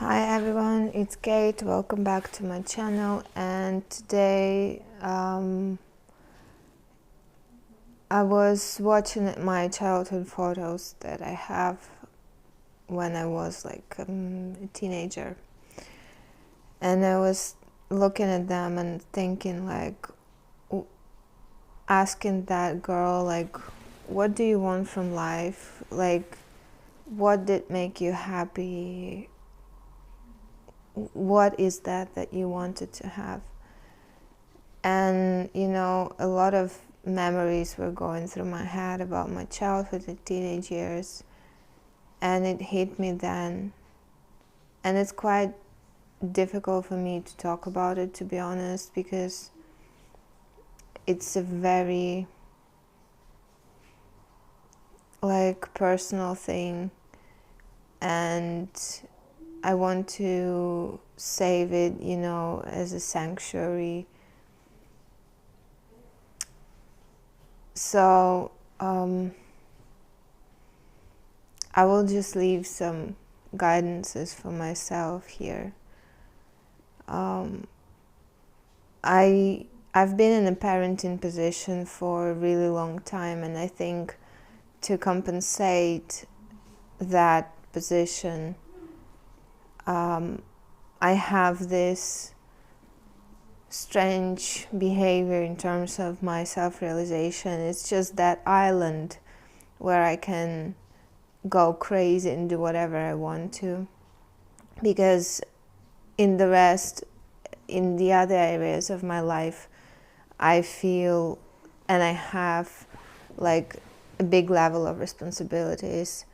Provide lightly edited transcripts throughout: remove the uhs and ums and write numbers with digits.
Hi everyone, it's Kate. Welcome back to my channel. And today I was watching my childhood photos that I have when I was like a teenager, and I was looking at them and thinking, like, asking that girl, like, what do you want from life? Like, what did make you happy? What is that you wanted to have? And a lot of memories were going through my head about my childhood and teenage years, and it hit me then. And it's quite difficult for me to talk about it, to be honest, because it's a very personal thing, and I want to save it, as a sanctuary. So I will just leave some guidances for myself here. I've been in a parenting position for a really long time, and I think to compensate that position, I have this strange behavior in terms of my self-realization. It's just that island where I can go crazy and do whatever I want to, because in the other areas of my life, I feel and I have like a big level of responsibilities.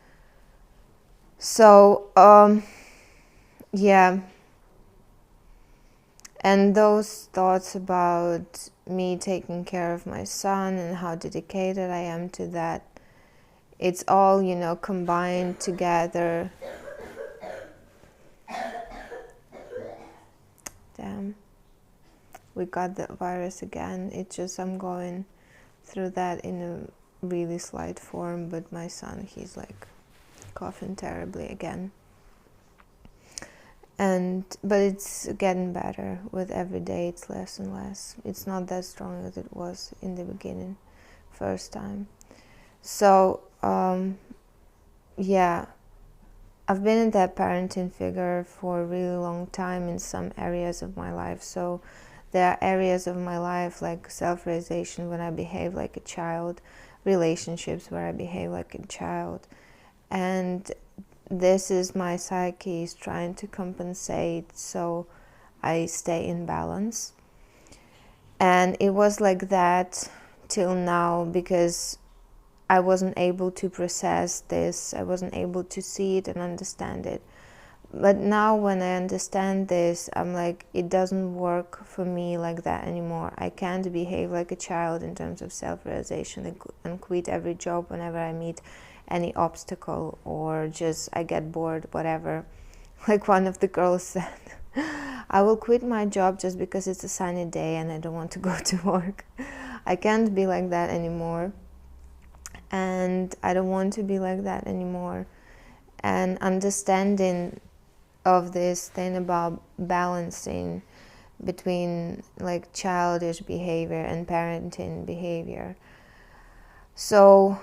So yeah, and those thoughts about me taking care of my son and how dedicated I am to that, it's all, combined together. Damn, we got the virus again. It's just I'm going through that in a really slight form, but my son, he's like coughing terribly again. But it's getting better with every day. It's less and less. It's not that strong as it was in the beginning, first time. So yeah, I've been in that parenting figure for a really long time in some areas of my life. So there are areas of my life like self-realization when I behave like a child, relationships where I behave like a child, and this is my psyche is trying to compensate so I stay in balance. And it was like that till now because I wasn't able to process this. I wasn't able to see it and understand it. But now when I understand this, I'm like, it doesn't work for me like that anymore. I can't behave like a child in terms of self-realization and quit every job whenever I meet any obstacle or just I get bored, whatever. Like one of the girls said, I will quit my job just because it's a sunny day and I don't want to go to work. I can't be like that anymore. And I don't want to be like that anymore. And understanding of this thing about balancing between like childish behavior and parenting behavior. So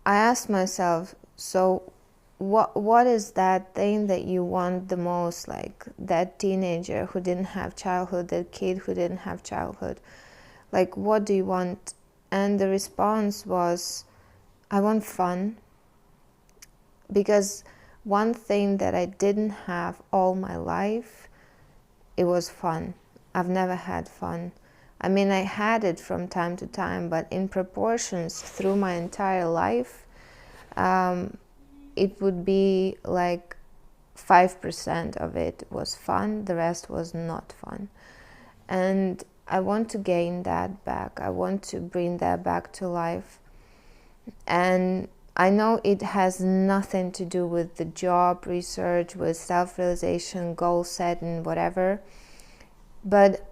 I asked myself, so what is that thing that you want the most? Like that teenager who didn't have childhood, that kid who didn't have childhood, like what do you want? And the response was, I want fun. Because one thing that I didn't have all my life, it was fun. I've never had fun. I mean, I had it from time to time, but in proportions through my entire life, it would be like 5% of it was fun, the rest was not fun. And I want to gain that back. I want to bring that back to life. And I know it has nothing to do with the job, research, with self-realization, goal setting, whatever. But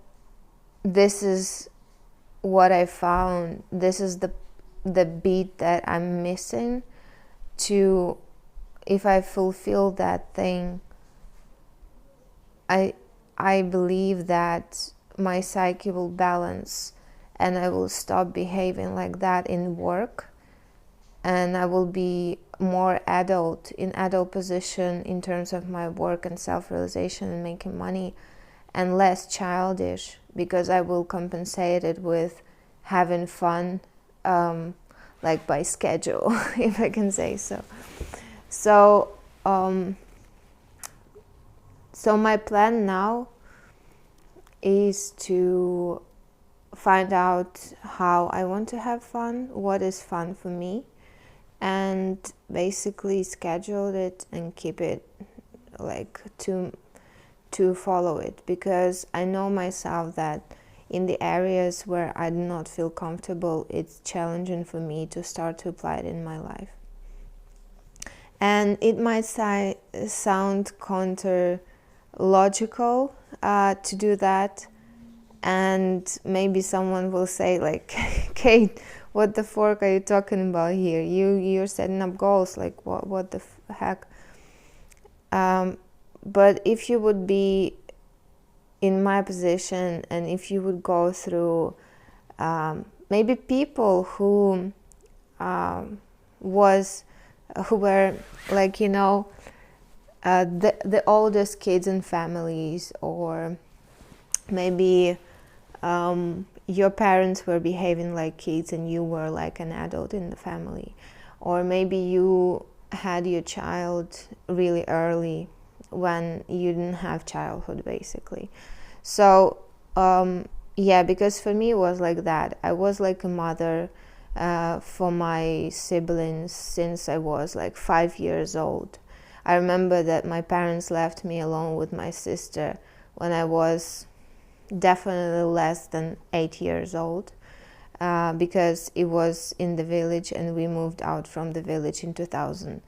this is what I found. This is the beat that I'm missing to, if I fulfill that thing, I I believe that my psyche will balance, and I will stop behaving like that in work, and I will be more adult, in adult position in terms of my work and self-realization and making money, and less childish, because I will compensate it with having fun, like by schedule, if I can say so. So, so my plan now is to find out how I want to have fun, what is fun for me, and basically schedule it and keep it, like, to follow it, because I know myself that in the areas where I do not feel comfortable, it's challenging for me to start to apply it in my life. And it might sound counter logical to do that, and maybe someone will say, like, Kate, what the fork are you talking about here? You're setting up goals, like what the heck? But if you would be in my position, and if you would go through maybe people who were, like, the oldest kids in families, or maybe your parents were behaving like kids and you were like an adult in the family, or maybe you had your child really early when you didn't have childhood, basically. So yeah, because for me it was like that. I was like a mother for my siblings since I was like 5 years old. I remember that my parents left me alone with my sister when I was definitely less than 8 years old, because it was in the village, and we moved out from the village in 2000,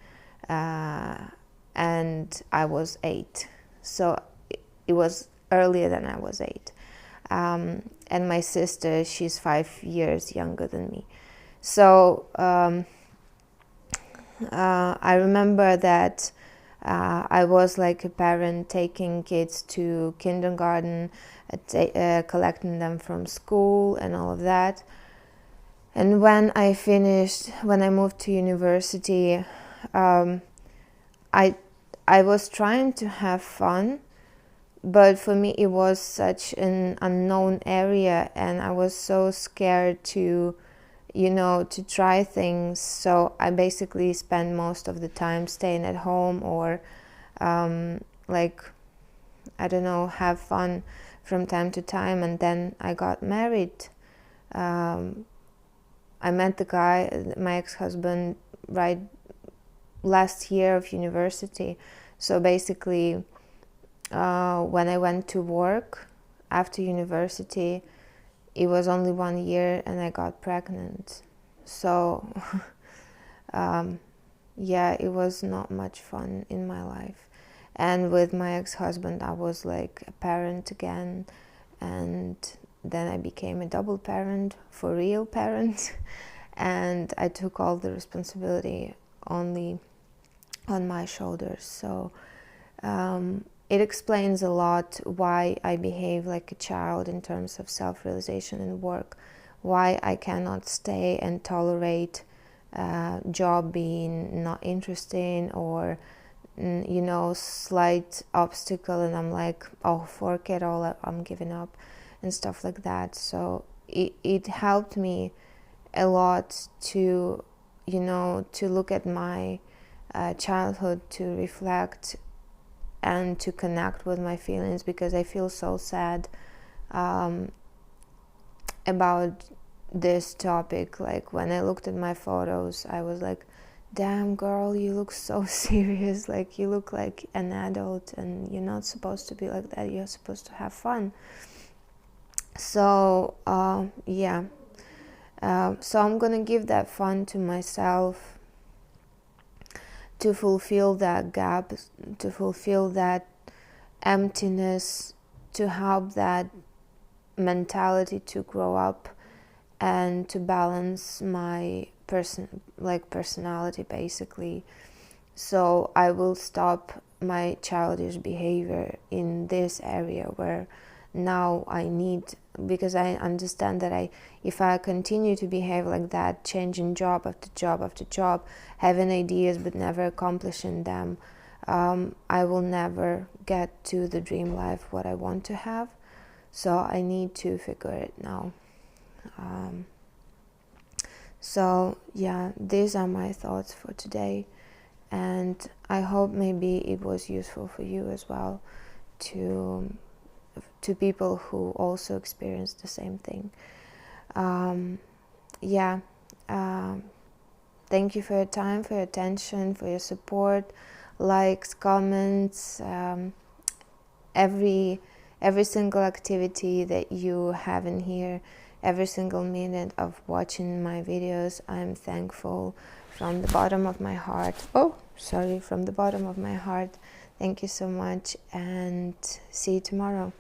and I was 8. So it was earlier than I was 8. And my sister, she's 5 years younger than me. So I remember that I was like a parent, taking kids to kindergarten, collecting them from school and all of that. And when I moved to university, I was trying to have fun, but for me it was such an unknown area, and I was so scared to try things. So I basically spent most of the time staying at home, or like, I don't know, have fun from time to time. And then I got married. I met the guy, my ex-husband, right last year of university. So basically, when I went to work after university, it was only 1 year and I got pregnant. So yeah, it was not much fun in my life. And with my ex-husband, I was like a parent again, and then I became a double parent, for real parent, and I took all the responsibility only on my shoulders. So it explains a lot why I behave like a child in terms of self-realization and work, why I cannot stay and tolerate job being not interesting, or slight obstacle, and I'm like, oh, forget it all, I'm giving up, and stuff like that. So it helped me a lot to look at my childhood, to reflect and to connect with my feelings, because I feel so sad about this topic. Like, when I looked at my photos, I was like, damn girl, you look so serious, like you look like an adult, and you're not supposed to be like that, you're supposed to have fun. So yeah, so I'm gonna give that fun to myself, to fulfill that gap, to fulfill that emptiness, to help that mentality to grow up and to balance my personality, basically. So I will stop my childish behavior in this area where now I need, because I understand that if I continue to behave like that, changing job after job after job, having ideas but never accomplishing them, I will never get to the dream life what I want to have. So I need to figure it now. So yeah, these are my thoughts for today, and I hope maybe it was useful for you as well, to people who also experience the same thing. Yeah, thank you for your time, for your attention, for your support, likes, comments, every single activity that you have in here, every single minute of watching my videos. I'm thankful from the bottom of my heart. From the bottom of my heart. Thank you so much, and see you tomorrow.